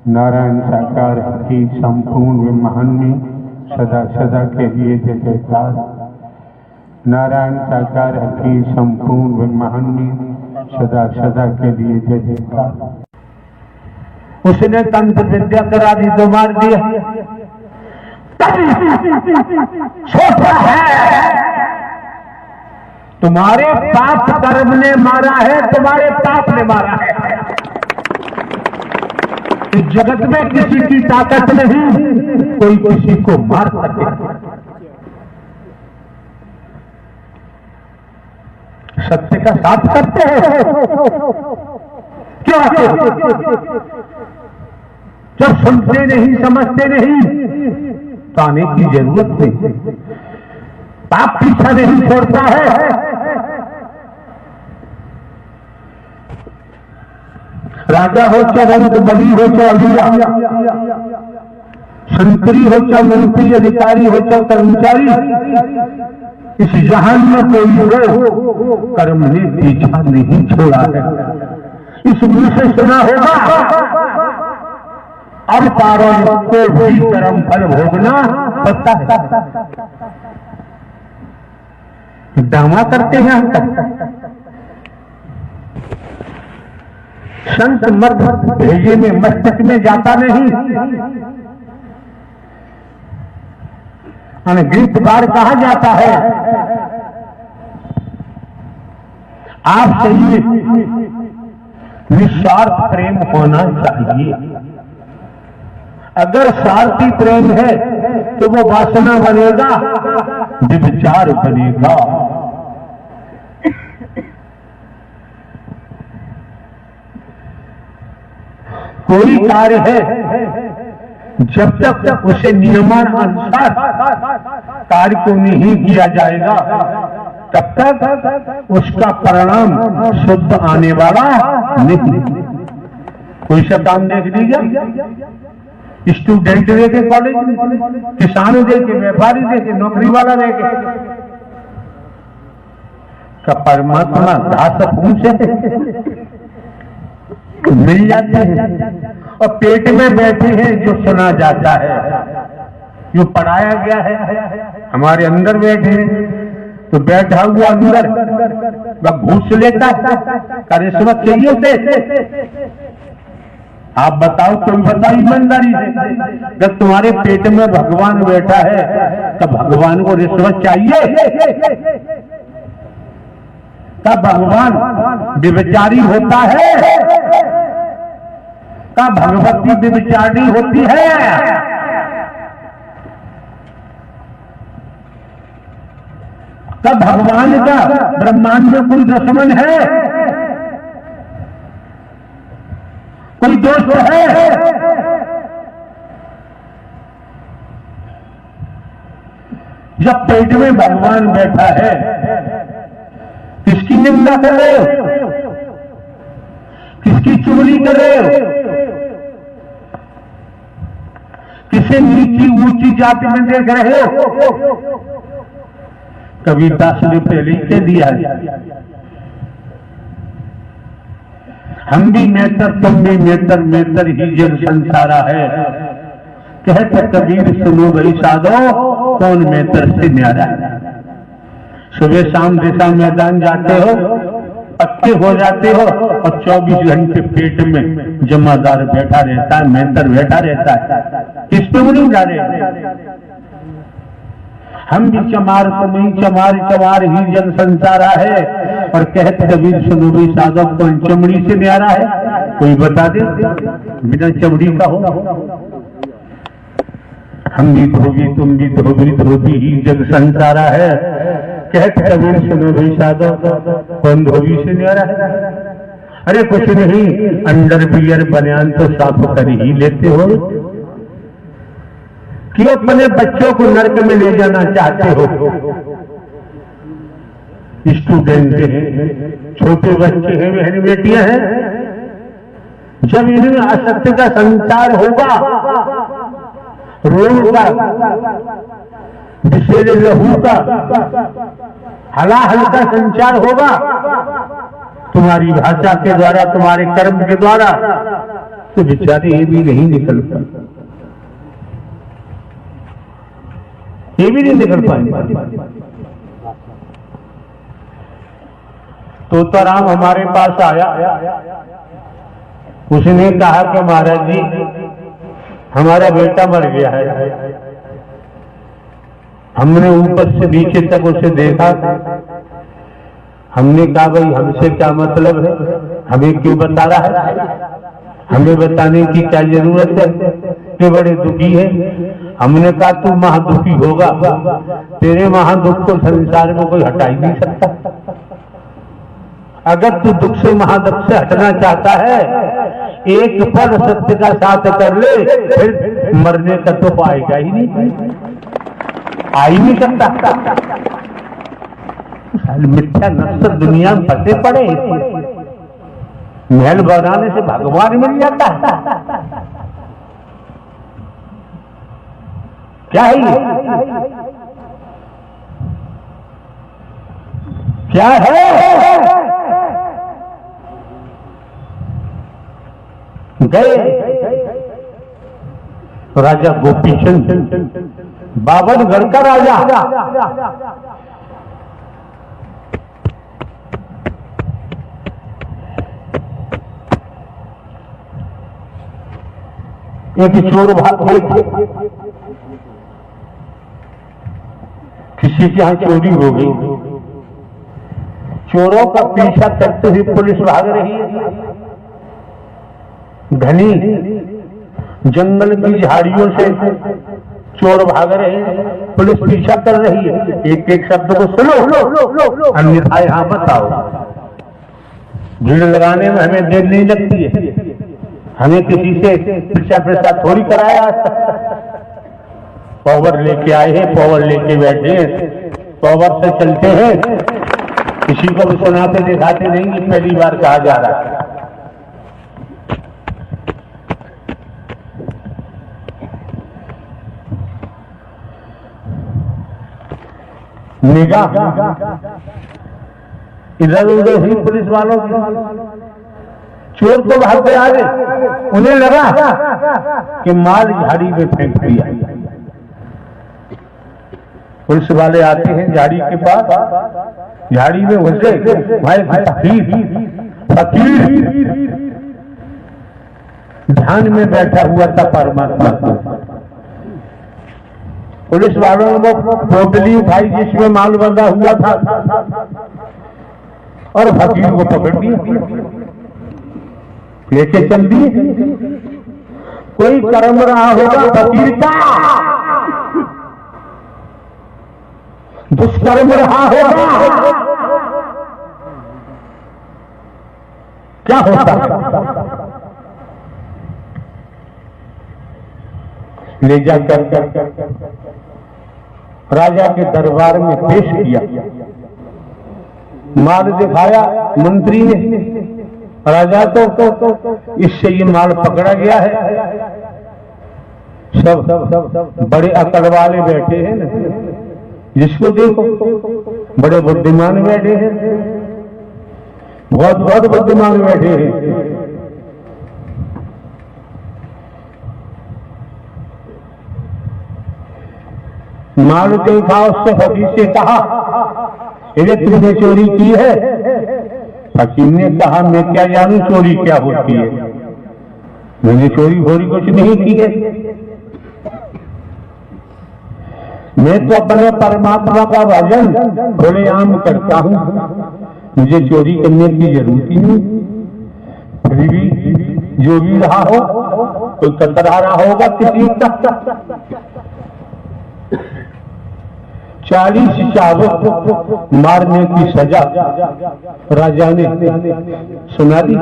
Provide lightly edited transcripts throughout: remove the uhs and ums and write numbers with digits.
नारायण साकार की संपूर्ण ब्रह्मांड में सदा सदा के लिए जय जयकार। नारायण साकार की संपूर्ण ब्रह्मांड में सदा सदा के लिए जय जयकार। उसने तंत्र विद्या करा दी तो मार दिया। सोचा है तुम्हारे पाप कर्म ने मारा है, तुम्हारे पाप ने मारा है। इस जगत में किसी की ताकत नहीं कोई किसी को मार सके। सत्य का साथ करते हैं क्यों? जब सुनते नहीं समझते नहीं तो आने की जरूरत नहीं। पाप पीछा नहीं छोड़ता है। राजा हो चाहे बली हो चाहे अभिया, संतरी हो चाहे मंत्री, अधिकारी हो चाहे कर्मचारी, इस जहान में कोई हो कर्म ने पीछा नहीं छोड़ा है। इस मुंह से सुना होगा अब पारों को भी कर्म फल भोगना पड़ता है। दावा करते हैं संत मर्द भेजे में मस्तक में जाता नहीं। गिरफ्तार कहा जाता है। आप चाहिए निस्वार्थ प्रेम होना चाहिए। अगर स्वार्थी प्रेम है तो वो वासना बनेगा, विचार बनेगा। कोई कार्य है जब तक उसे नियमानुसार कार्य को नहीं किया जाएगा तब तक उसका परिणाम शुद्ध आने वाला नहीं। कोई सा काम देख लीजिए, स्टूडेंट देखे कॉलेज में, किसान देखे, व्यापारी देखे, नौकरी वाला देखे, का परमात्मा घास पूछे मिल जाते हैं। और पेट में बैठे हैं जो सुना जाता है, जो पढ़ाया गया है। हमारे अंदर बैठे हैं तो बैठा हुआ अंदर वह घूस लेता है, रिश्वत चाहिए उसे। आप बताओ, तुम बताओ ईमानदारी से, जब तुम्हारे पेट में भगवान बैठा है तो भगवान को रिश्वत चाहिए? तब भगवान व्यभिचारी होता है? तब भगवती व्यभिचारी होती है? तब भगवान का ब्रह्मांड में कोई दुश्मन है, कोई दोस्त है? जब पेट में भगवान बैठा है किसकी निंदा कर रहे हो? किसकी चुगली कर रहे हो? किसे नीची ऊंची जाति में देख रहे हो? कभी 10 ने पहले ही कह दिया है, हम भी नेतर तुम भी नेतर, नेतर ही जग संसारा है। कहते कबीर सुनो भाई साधो, कौन नेतर से न्यारा है। सुबह शाम दिशा मैदान जाते हो, पक्के हो जाते हो और 24 घंटे पेट में जमादार बैठा रहता है, मेंटर बैठा रहता है। किस पे नहीं जा रहे? हम भी चमार तो नहीं, चमार चमार ही जन संसारा है। और कहते कबीर सुनो भी साधो, कौन चमड़ी से न्यारा है? कोई बता दे बिना चमड़ी का हो। हम भी धोबी, तुम भी धोबी, धोबी ही जग संसारा है। कहते कबीर सुनो भी साधो, कौन धोबी से न्यारा है? अरे कुछ नहीं, अंडर बियर बनियान तो साफ कर ही लेते हो कि अपने बच्चों को नरक में ले जाना चाहते हो। स्टूडेंट हैं, छोटे बच्चे हैं, बहन बेटियां हैं। जब इनमें असत्य का संचार होगा, रोग का, विषेले लहू का, हलाहल का संचार होगा, तुम्हारी भाषा के द्वारा, तुम्हारे कर्म के द्वारा तो बेचारे ये भी नहीं निकल पाए, ये भी नहीं निकल पाए। तोताराम हमारे पास आया, उसने कहा कि महाराज जी हमारा बेटा मर गया है। हमने ऊपर से नीचे तक उसे देखा, हमने कहा भाई हमसे क्या मतलब है, हमें क्यों बता रहा है, हमें बताने की क्या जरूरत है कि बड़े दुखी है। हमने कहा तू महादुखी होगा, तेरे महादुख को संसार में कोई हटा ही नहीं सकता। अगर तू दुख से महादुख से हटना चाहता है, एक पल सत्य का साथ कर ले, फिर मरने का तो आएगा ही नहीं, आ ही नहीं सकता। मिथ्या नफ्स दुनिया में फंसे पड़े, महल बनाने से भगवान मिल जाता है। क्या है ये? क्या है? गए राजा गोपीचंद, बावनगढ़ का राजा, एक चोर भाग गए, किसी के यहां चोरी हो गई, चोरों का पीछा करते हुए पुलिस भाग रही है। घनी जंगल की झाड़ियों से चोर भाग रहे हैं, पुलिस पीछा कर रही है। एक एक शब्द को सुनो, अन्यथा यहां मत आओ। भीड़ लगाने में हमें देर नहीं लगती है, हमें किसी से पीछा थोड़ी कराया। पावर लेके आए हैं, पावर लेके बैठे हैं, पावर से चलते हैं, किसी को भी सुनाते दिखाते नहीं कि पहली बार कहा जा रहा है। निगाह इधर उधर हुई पुलिस वालों की, चोर तो भागते आ गए, उन्हें लगा कि माल झाड़ी में फेंक दिया। पुलिस वाले आते हैं झाड़ी के पास, झाड़ी में घुसे, भाई फकीर ध्यान में बैठा हुआ था परमात्मा को। पुलिस वालों ने वो पोटली उठाई जिसमें माल बंधा हुआ था और फकीर को पकड़ दिया, लेके चल दिए। कोई कर्म रहा होगा फकीर का, दुष्कर्म रहा होगा, क्या होता? ले जाकर राजा के दरबार में पेश किया, माल दिखाया मंत्री ने। राजा तो इससे ये माल पकड़ा गया है। सब बड़े अकड़ वाले बैठे हैं ना, जिसको देखो बड़े बुद्धिमान बैठे हैं, बहुत बहुत बुद्धिमान बैठे हैं। माल देखा, उससे फकीर से कहा ये तुमने चोरी की है? फकीर ने कहा मैं क्या जानूं चोरी क्या होती है, मैंने चोरी भोरी कुछ नहीं की है, मैं तो अपने परमात्मा का भजन खुलेआम करता हूं, मुझे चोरी करने की जरूरत ही नहीं। फिर भी जो भी रहा हो, कोई कतरा रहा होगा किसी का। 40 चाबुक मारने की सजा राजा ने सुना दी।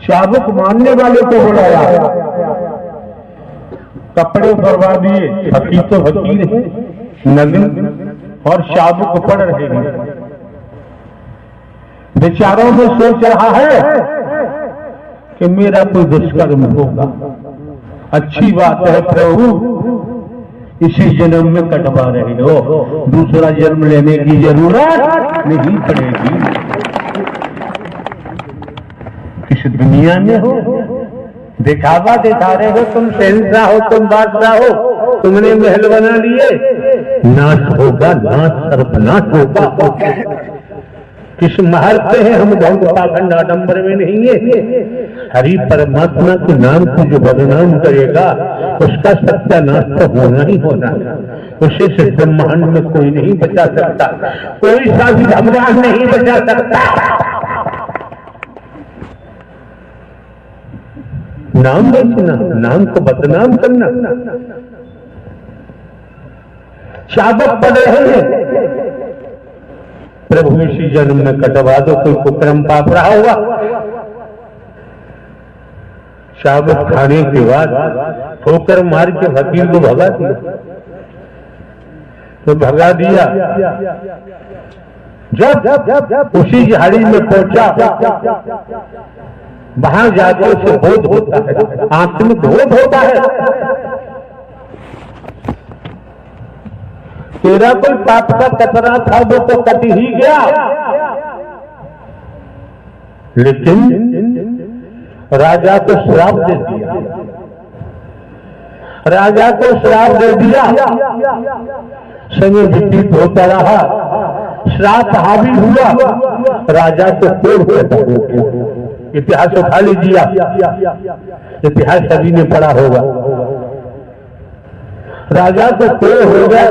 चाबुक मारने वाले को बुलाया, कपड़े उतरवा दिए, फकीर तो फकीर है, नग्न और चाबुक पड़ रहे हैं। बेचारों में सोच रहा है कि मेरा कोई दुष्कर्म होगा। अच्छी बात है प्रभु, इसी जन्म में कटवा रहे हो, दूसरा जन्म लेने की जरूरत नहीं पड़ेगी। इस दुनिया में हो, दिखावा दिखा रहे हो, तुम शहंशाह हो, तुम बादशाह हो, तुमने महल बना लिए, नाश होगा, नाश सर्वनाश होगा। किस महल पे है हम ढंग पाखंड आडंबर में नहीं है। हरि परमात्मा के नाम को जो बदनाम करेगा उसका सत्यानाश तो होना ही होना। उसे से ब्रह्मांड में कोई नहीं बचा सकता, कोई सा भी भगवान नहीं बचा सकता। नाम बेचना, नाम को बदनाम करना, शाबत पड़ रहे हैं। प्रभु इसी जन्म में कटवा दो, कोई कुकर्म पाप रहा होगा। शाबत खाने के बाद ठोकर मार के वकील को भगा दिया, तो भगा दिया। जब उसी झाड़ी में पहुंचा, वहां जाकर उसे बोध होता है, आत्मिक बोध होता है। तेरा कोई पाप का कतरा था वो तो कट ही गया, लेकिन राजा को श्राप दे दिया, राजा को श्राप दे दिया। समय व्यतीत होता रहा, श्राप हावी हुआ, राजा को कोढ़ पैदा हो गया। इतिहास उठा लीजिए, इतिहास सभी ने पढ़ा होगा। राजा को कोढ़ हो गया।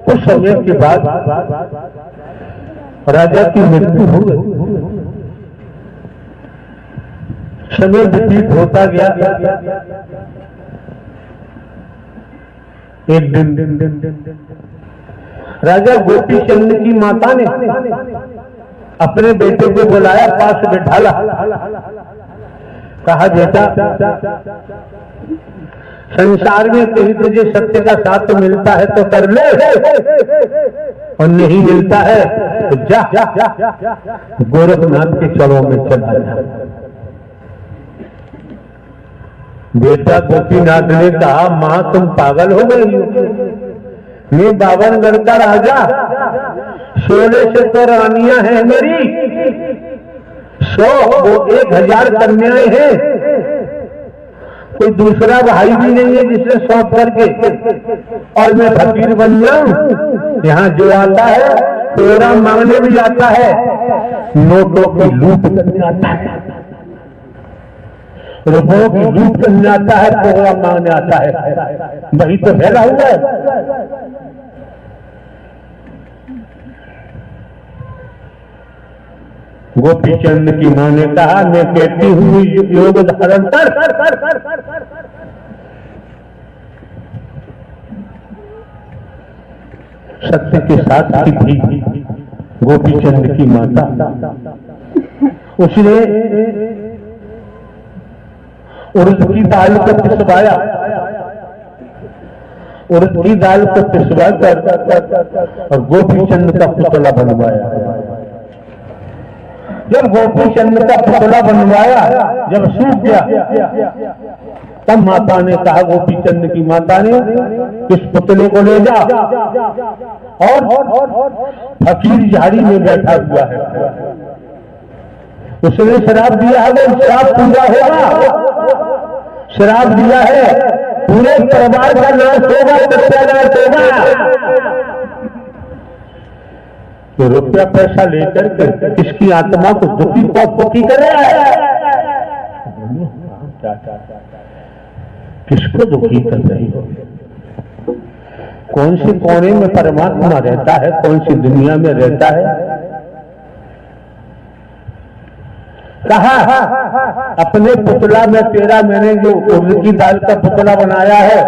कुछ समय के बाद राजा की मृत्यु हो गई। समय व्यतीत होता गया। एक दिन राजा गोपी चंद की माता ने अपने बेटे को बुलाया, पास बैठाला, कहा बेटा संसार में कहीं तुझे सत्य का साथ मिलता है तो कर ले, और नहीं मिलता है तो जा गोरखनाथ के चरों में चला जा। बेटा गोपीनाथ ने कहा, मां तुम पागल हो गई हो, मैं 52 का राजा, 16 से तो रानियां हैं मेरी, 100 वो 1000 कन्याएं हैं, कोई दूसरा भाई भी नहीं है जिसने सौंप करके और मैं फकीर बन जाऊं। यहाँ जो आता है तेरा मांगने भी आता है, नोटों की लूट करने आता है, रुपयों की लूट करने आता है, प्रोग्राम मांगने आता है। वही तो फैला हुआ है। गोपी चंद की मां ने कहा, मैं कहती हूँ योग धारण कर। सत्य के साथ की थी गोपी चंद की माता। उसने उड़द की दाल को पिसवाया, उड़द की दाल को पिसवा कर और गोपी चंद का पुतला बनवाया। जब गोपी चंद का पुतला बनवाया, जब सूख गया, तब माता ने कहा, गोपी चंद की माता ने, इस पुतले को ले जा और फकीर झाड़ी में बैठा हुआ है, उसने शराब दिया है, वो शराब पूरा होगा, शराब दिया है, पूरे परिवार का नाश होगा, सत्यानाश होगा। तो रुपया पैसा लेकर के किसकी आत्मा को दुखी कर रहा है? किसको दुखी कर रही हो? कौन से कोने में परमात्मा रहता है, कौन सी दुनिया में रहता है? कहा अपने पुतला में तेरा, मैंने जो उड़द की दाल का पुतला बनाया है,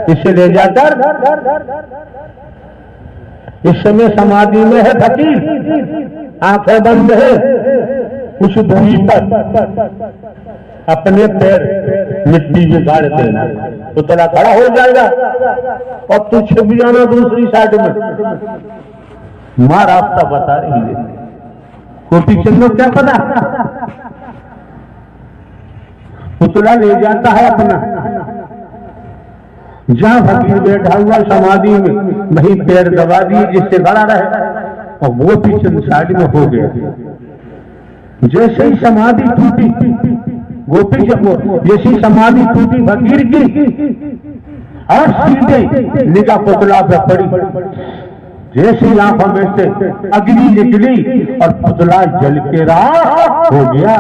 इसे ले जाकर, इस समय समाधि में है फकीर, आंखें बंद है, कुछ दूरी पर अपने पैर मिट्टी में गाड़ देना, पुतला खड़ा हो जाएगा और तू छिप जाना दूसरी साइड में। मां रास्ता बता रही है। गोपी चंद क्या पता, पुतला ले जाता है अपना, जहां फकीर बैठा हुआ समाधि में, वहीं पैर दबा दिए जिससे खड़ा रहे, और गोपी चंद साइड में हो गया। जैसे ही समाधि टूटी गोपी जैसी समाधि टूटी फकीर की और सीधे निगाह पुतला पे पड़ी। जैसी आंखों में से अग्नि निकली और पुतला जल के राख हो गया।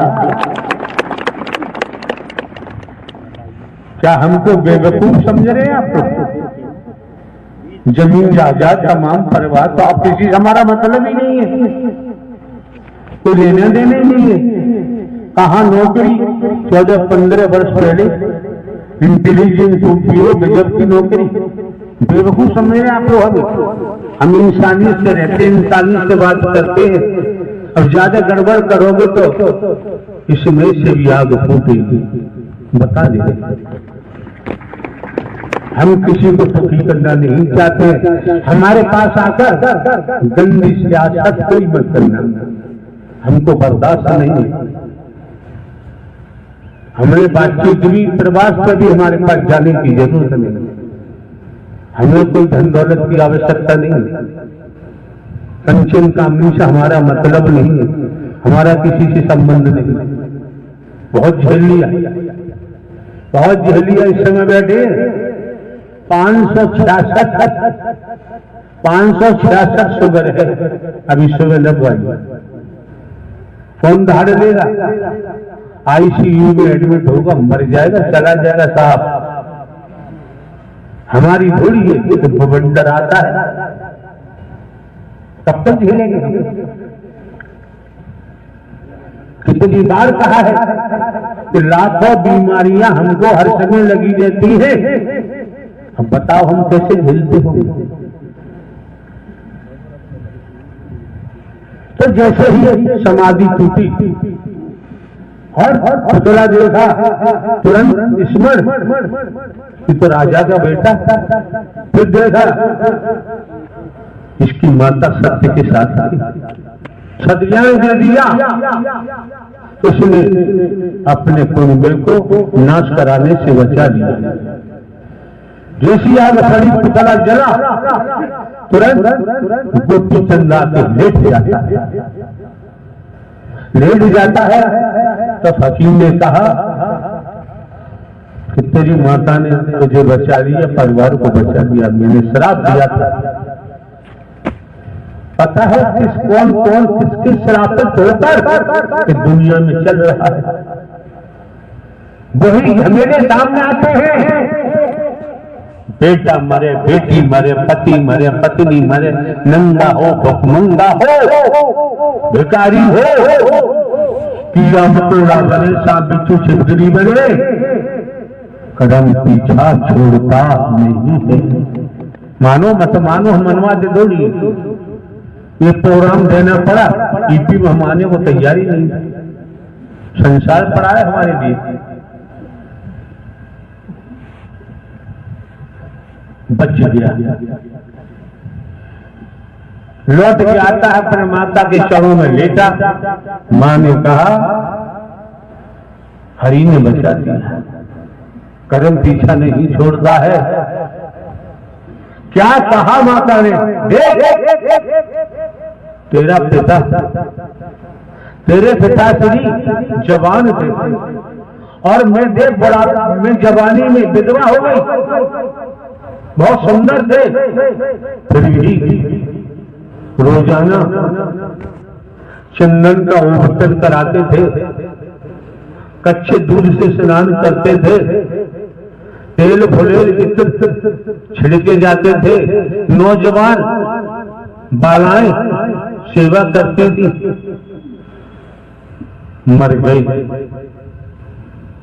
क्या हमको बेवकूफ समझ रहे हैं आप लोग? जमीन जायदाद तमाम परिवार तो आप किसी से हमारा मतलब ही नहीं है, कोई लेने देने नहीं है। कहाँ नौकरी 14-15 वर्ष पहले इंटेलिजेंस उपीओ गजब की नौकरी। बेवकूफ समझ रहे हैं आप लोग? हम इंसानियत से रहते हैं, इंसानियत से बात करते हैं। अब ज्यादा गड़बड़ करोगे तो इसमें से भी आग फूटेगी, बता दे। हम किसी को सुखी करना नहीं चाहते। हमारे पास आकर गंदी सियासत कोई मत करना, हमको बर्दाश्त नहीं। हमने बातचीत भी प्रवास पर भी हमारे पास जाने की जरूरत नहीं। हमें कोई धन दौलत की आवश्यकता नहीं, कंचन कामनी से हमारा मतलब नहीं है, हमारा किसी से संबंध नहीं। बहुत झेल लिया, बहुत झेल लिया। इस समय बैठे 566 शुगर है, अभी सुबह लगवाई। फोन धाड़ लेगा, आईसीयू में एडमिट होगा, मर जाएगा, चला जाएगा साहब। हमारी थोड़ी है तो भवंडर आता है, कब तक झेलेंगे? कितनी बार कहा है कि लाखों बीमारियां हमको हर समय लगी रहती है। अब बताओ हम कैसे झेलते होंगे? तो जैसे ही समाधि टूटी और पुतला देखा, तुरंत स्मरण तो राजा का बेटा। फिर देखा इसकी माता सत्य के साथ थी, सत्यान दे दिया। उसने अपने कुंबे को नाश कराने से बचा लिया। जैसी आग खड़ी पुतला जला, तुरंत गोपी चंदा के लेट जाता है। लेट जाता है तो फकीर ने कहा कि तेरी माता ने तुझे बचा लिया, परिवार को बचा लिया, मैंने श्राप दिया था। पता है कौन कौन किसके श्रापित होकर कि दुनिया में चल रहा है, वही मेरे सामने आते हैं। बेटा मरे, बेटी मरे, पति मरे, पत्नी मरे, नंगा हो, भुखमंगा हो, भिखारी हो, कीड़ा मकोड़ा बने, सांप बिच्छू छिपकली बने, कदम पीछा छोड़ता नहीं है। मानो मत मानो, हम मनवा दे दो। ये प्रोग्राम देना पड़ा, ईपी में हम आने को तैयारी नहीं। संसार पड़ा है हमारे लिए, बच गया। लौट के आता है अपने माता के चरणों में लेटा। मां ने कहा हरि ने बचा दिया, कदम पीछा नहीं छोड़ता है। क्या कहा माता ने? तेरा पिता, तेरे पिताश्री जवान थे और मैं देख बड़ा, मैं जवानी में विधवा हो गई। बहुत सुंदर थे, फिर भी रोजाना चंदन का उपटन कराते थे, कच्चे दूध से स्नान करते थे, तेल फुलेल छिड़के जाते थे। नौजवान बालाएं सेवा करती थी, मर गई,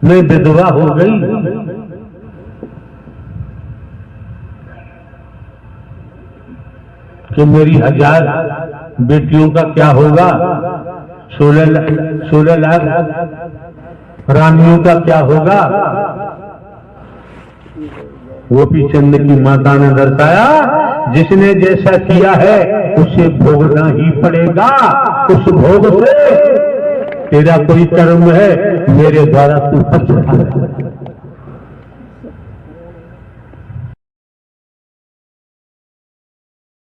मैं विधवा हो गई। कि मेरी 1000 बेटियों का क्या होगा, 16 लाख रानियों का क्या होगा? गोपी चंद की माता ने दर्शाया, जिसने जैसा किया है उसे भोगना ही पड़ेगा। उस भोग से तेरा कोई कर्म है, मेरे द्वारा तू पछता है।